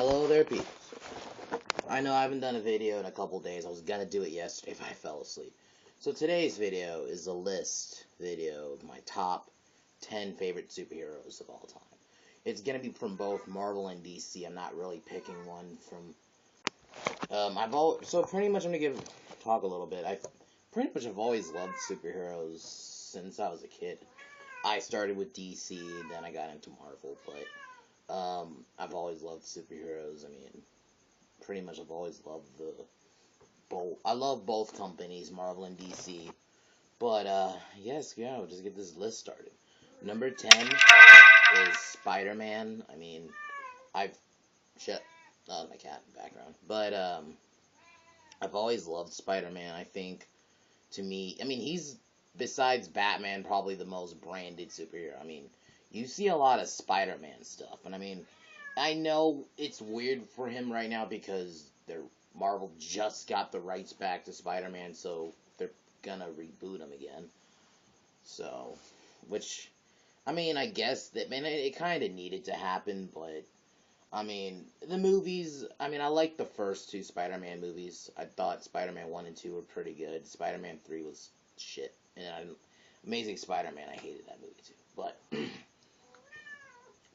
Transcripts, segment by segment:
Hello there, people. I know I haven't done a video in a couple days. I was gonna do it yesterday, but I fell asleep. So today's video is a list video of my top 10 favorite superheroes of all time. It's gonna be from both Marvel and DC. I'm not really picking one from. So pretty much I'm gonna talk a little bit. I pretty much have always loved superheroes since I was a kid. I started with DC, then I got into Marvel, but I've always loved superheroes. I mean, pretty much I've always loved both. I love both companies, Marvel and DC. But yes, yeah, we'll just get this list started. Number 10 is Spider-Man. I mean, I've shut my cat in the background, but I've always loved Spider-Man. I think to me, I mean, he's besides Batman probably the most branded superhero. I mean, you see a lot of Spider-Man stuff, and I mean, I know it's weird for him right now because Marvel just got the rights back to Spider-Man, so they're gonna reboot him again. So, which, I mean, I guess that, man, it kind of needed to happen, but I mean, the movies, I mean, I like the first two Spider-Man movies. I thought Spider-Man 1 and 2 were pretty good. Spider-Man 3 was shit. And Amazing Spider-Man, I hated that movie too.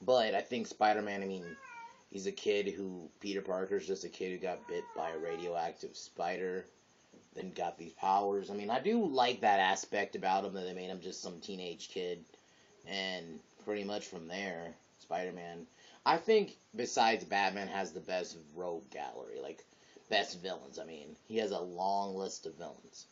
But I think Spider-Man, I mean, he's a kid Peter Parker's just a kid who got bit by a radioactive spider, then got these powers. I mean, I do like that aspect about him, that they made him just some teenage kid. And pretty much from there, Spider-Man, I think, besides Batman, has the best rogue gallery, like, best villains. I mean, he has a long list of villains.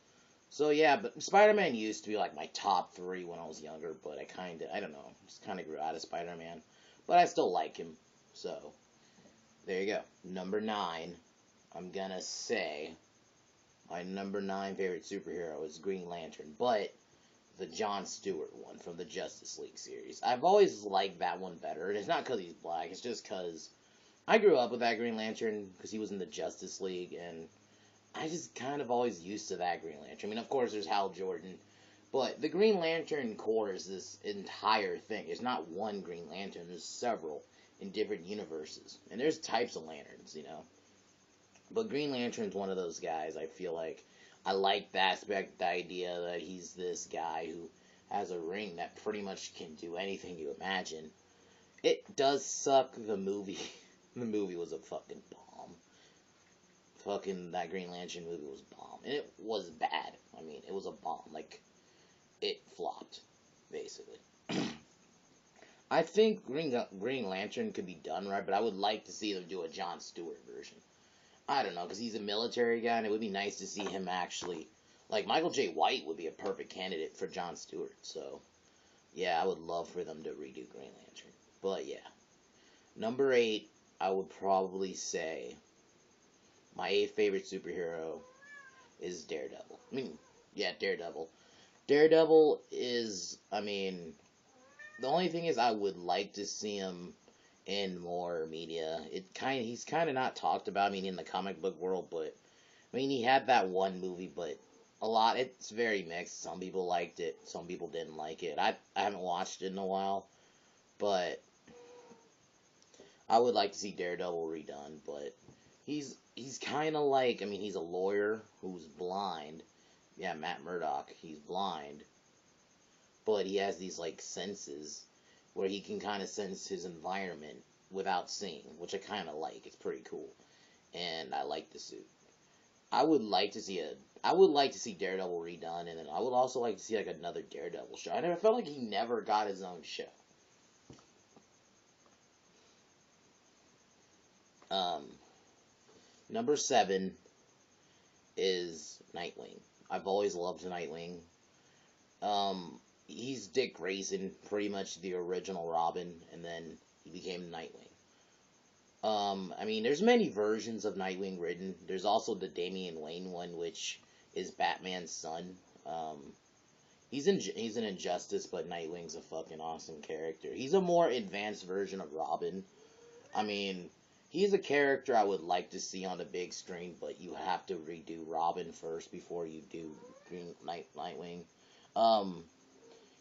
So, yeah, but Spider-Man used to be, like, my top 3 when I was younger, but I don't know, just kind of grew out of Spider-Man. But I still like him, so, there you go. Number 9, I'm gonna say, my number 9 favorite superhero is Green Lantern, but the Jon Stewart one from the Justice League series. I've always liked that one better, and it's not because he's black, it's just because I grew up with that Green Lantern, because he was in the Justice League, and I just kind of always used to that Green Lantern. I mean, of course, there's Hal Jordan, but the Green Lantern Corps is this entire thing. There's not one Green Lantern, there's several in different universes, and there's types of lanterns, you know. But Green Lantern's one of those guys. I feel like I like the aspect, the idea that he's this guy who has a ring that pretty much can do anything you imagine. It does suck, the movie. The movie was a fucking bomb. Fucking, that Green Lantern movie was a bomb. And it was bad. I mean, it was a bomb. Like, it flopped, basically. I think Green Lantern could be done right, but I would like to see them do a Jon Stewart version. I don't know, because he's a military guy, and it would be nice to see him actually, like, Michael J. White would be a perfect candidate for Jon Stewart, so, yeah, I would love for them to redo Green Lantern, but, yeah. Number 8, I would probably say, my 8th favorite superhero is Daredevil. I mean, yeah, Daredevil. Daredevil is, I mean, the only thing is I would like to see him in more media. He's kind of not talked about, I mean, in the comic book world, but, I mean, he had that one movie, but it's very mixed. Some people liked it, some people didn't like it. I haven't watched it in a while, but I would like to see Daredevil redone, but he's kind of like, I mean, he's a lawyer who's blind. Yeah, Matt Murdock, he's blind, but he has these, like, senses where he can kind of sense his environment without seeing, which I kind of like. It's pretty cool, and I like the suit. I would like to see Daredevil redone, and then I would also like to see, like, another Daredevil show. I never felt like he never got his own show. Number 7 is Nightwing. I've always loved Nightwing. He's Dick Grayson, pretty much the original Robin, and then he became Nightwing. I mean, there's many versions of Nightwing written. There's also the Damian Wayne one, which is Batman's son. He's an Injustice, but Nightwing's a fucking awesome character. He's a more advanced version of Robin. I mean, he's a character I would like to see on the big screen, but you have to redo Robin first before you do Nightwing.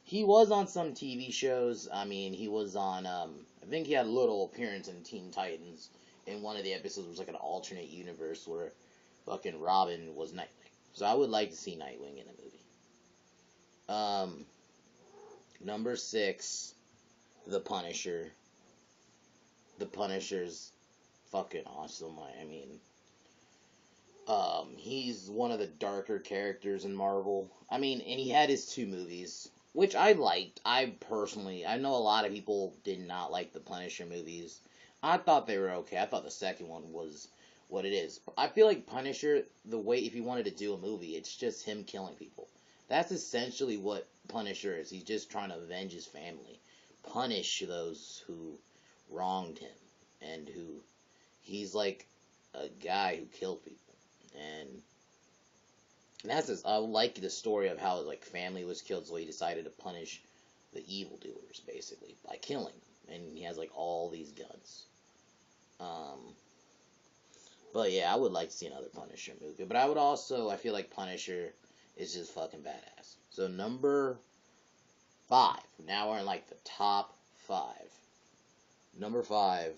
He was on some TV shows. I mean, he was on, I think he had a little appearance in Teen Titans. in one of the episodes was like an alternate universe where fucking Robin was Nightwing. So I would like to see Nightwing in a movie. Number 6, The Punisher. The Punisher's fucking awesome. I mean, he's one of the darker characters in Marvel. I mean, and he had his 2 movies, which I liked. I know a lot of people did not like the Punisher movies. I thought they were okay. I thought the second one was what it is. I feel like Punisher, the way, if you wanted to do a movie, it's just him killing people. That's essentially what Punisher is. He's just trying to avenge his family. Punish those who wronged him. And he's like a guy who killed people. And that's this. I like the story of how like family was killed, so he decided to punish the evildoers basically by killing them. And he has like all these guns. But yeah, I would like to see another Punisher movie. But I feel like Punisher is just fucking badass. So number 5. Now we're in like the top 5. Number 5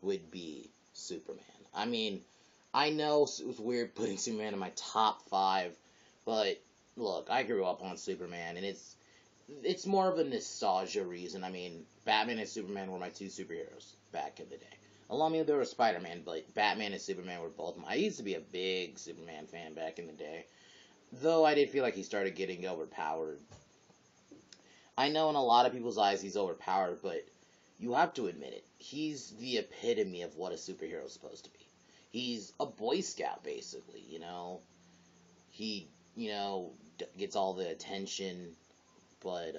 would be Superman. I mean, I know it was weird putting Superman in my top 5, but look, I grew up on Superman, and it's more of a nostalgia reason. I mean, Batman and Superman were my 2 superheroes back in the day. Along with there was Spiderman, but Batman and Superman were both I used to be a big Superman fan back in the day, though I did feel like he started getting overpowered. I know in a lot of people's eyes he's overpowered, but you have to admit it. He's the epitome of what a superhero is supposed to be. He's a Boy Scout, basically, you know. He, gets all the attention, but,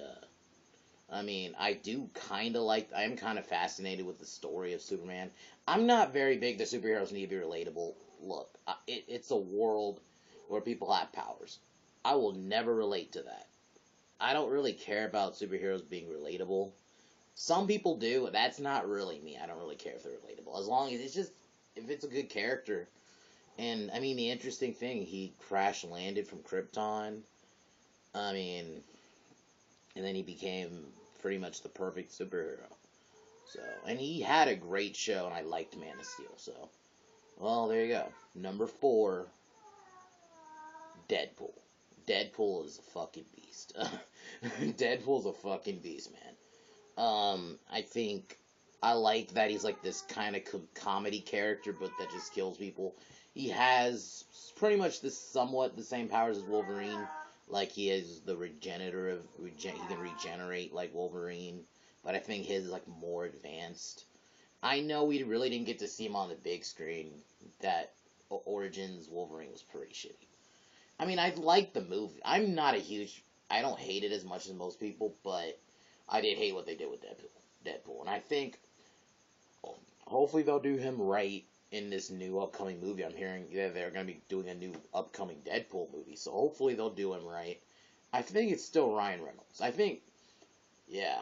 I mean, I am kind of fascinated with the story of Superman. I'm not very big that superheroes need to be relatable. Look, it's a world where people have powers. I will never relate to that. I don't really care about superheroes being relatable. Some people do. That's not really me. I don't really care if they're relatable. As long as if it's a good character. And, I mean, the interesting thing, he crash landed from Krypton. I mean, and then he became pretty much the perfect superhero. So, and he had a great show, and I liked Man of Steel. So, well, there you go. Number 4, Deadpool. Deadpool is a fucking beast. Deadpool's a fucking beast, man. I think I like that he's like this kind of comedy character, but that just kills people. He has pretty much somewhat the same powers as Wolverine. Like he is the regenerative, he can regenerate like Wolverine, but I think his is like more advanced. I know we really didn't get to see him on the big screen. That Origins Wolverine was pretty shitty. I mean, I like the movie. I don't hate it as much as most people, but I did hate what they did with Deadpool. And I think, hopefully they'll do him right in this new upcoming movie. I'm hearing they're going to be doing a new upcoming Deadpool movie, so hopefully they'll do him right. I think it's still Ryan Reynolds. Yeah.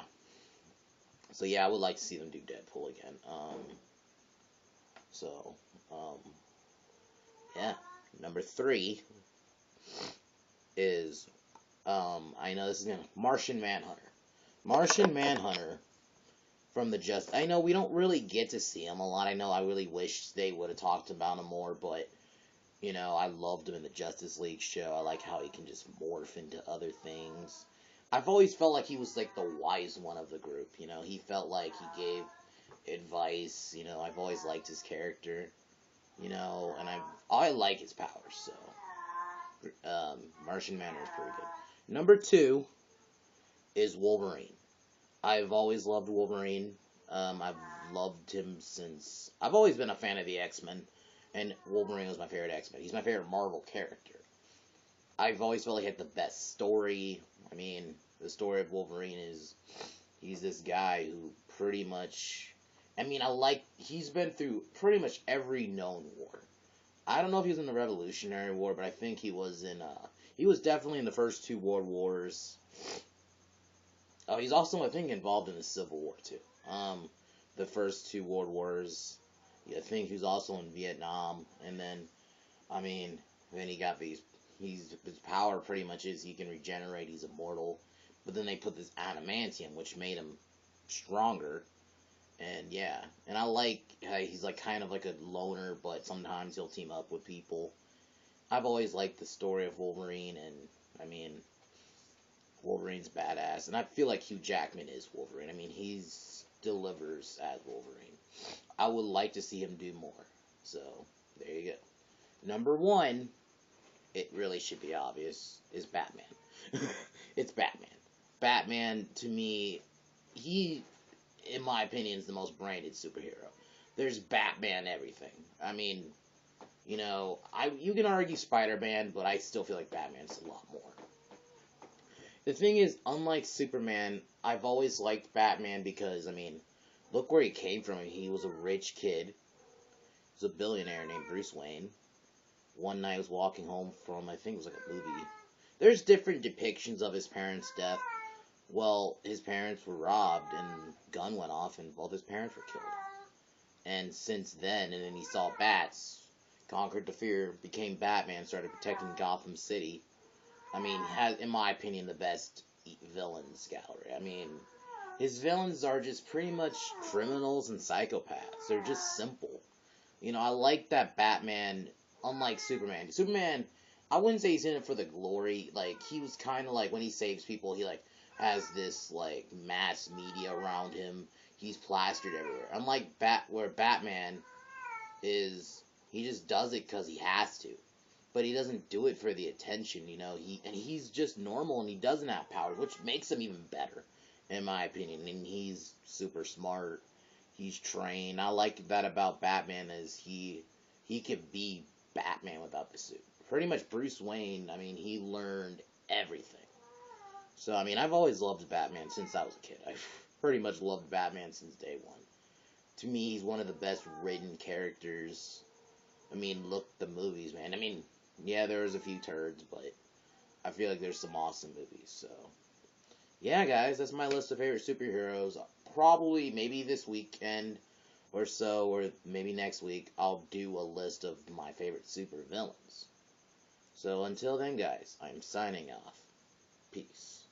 So yeah, I would like to see them do Deadpool again. Yeah. Number 3 is, I know this is Martian Manhunter. Martian Manhunter from I know we don't really get to see him a lot. I know I really wish they would have talked about him more, but, I loved him in the Justice League show. I like how he can just morph into other things. I've always felt like he was, like, the wise one of the group, He felt like he gave advice, I've always liked his character, and I like his powers, so Martian Manhunter is pretty good. Number 2 is Wolverine. I've always loved Wolverine. I've loved him since... I've always been a fan of the X-Men, and Wolverine was my favorite X-Men. He's my favorite Marvel character. I've always felt like he had the best story. I mean, the story of Wolverine is... He's this guy who pretty much... he's been through pretty much every known war. I don't know if he was in the Revolutionary War, but I think he was in... he was definitely in the first 2 World Wars. Oh, he's also, I think, involved in the Civil War, too. The first 2 World Wars. Yeah, I think he was also in Vietnam. And then, then he got his power pretty much is he can regenerate, he's immortal. But then they put this adamantium, which made him stronger. And yeah, and I like how he's like kind of like a loner, but sometimes he'll team up with people. I've always liked the story of Wolverine, and I mean, Wolverine's badass, and I feel like Hugh Jackman is Wolverine. I mean, he's delivers as Wolverine. I would like to see him do more. So there you go. Number one, it really should be obvious, is Batman. It's Batman. Batman, to me, he, in my opinion, is the most branded superhero. There's Batman everything. I mean, you can argue Spider-Man, but I still feel like Batman's a lot more. The thing is, unlike Superman, I've always liked Batman because, I mean, look where he came from. He was a rich kid. He was a billionaire named Bruce Wayne. One night he was walking home from, I think it was like a movie. There's different depictions of his parents' death. Well, his parents were robbed and gun went off and both his parents were killed. And since then, and then he saw bats, conquered the fear, became Batman, started protecting Gotham City. I mean, has, in my opinion, the best villains gallery. I mean, his villains are just pretty much criminals and psychopaths. They're just simple. I like that Batman, unlike Superman. Superman, I wouldn't say he's in it for the glory. Like, he was kind of like, when he saves people, he, like, has this, like, mass media around him. He's plastered everywhere. Unlike where Batman is, he just does it because he has to. But he doesn't do it for the attention, he's just normal and he doesn't have powers, which makes him even better, in my opinion. And he's super smart. He's trained. I like that about Batman is he could be Batman without the suit. Pretty much Bruce Wayne, I mean, he learned everything. So, I mean, I've always loved Batman since I was a kid. I've pretty much loved Batman since day one. To me, he's one of the best written characters. I mean, look, the movies, man. I mean, yeah, there was a few turds, but I feel like there's some awesome movies, so. Yeah, guys, that's my list of favorite superheroes. Probably, maybe this weekend or so, or maybe next week, I'll do a list of my favorite super villains. So until then, guys, I'm signing off. Peace.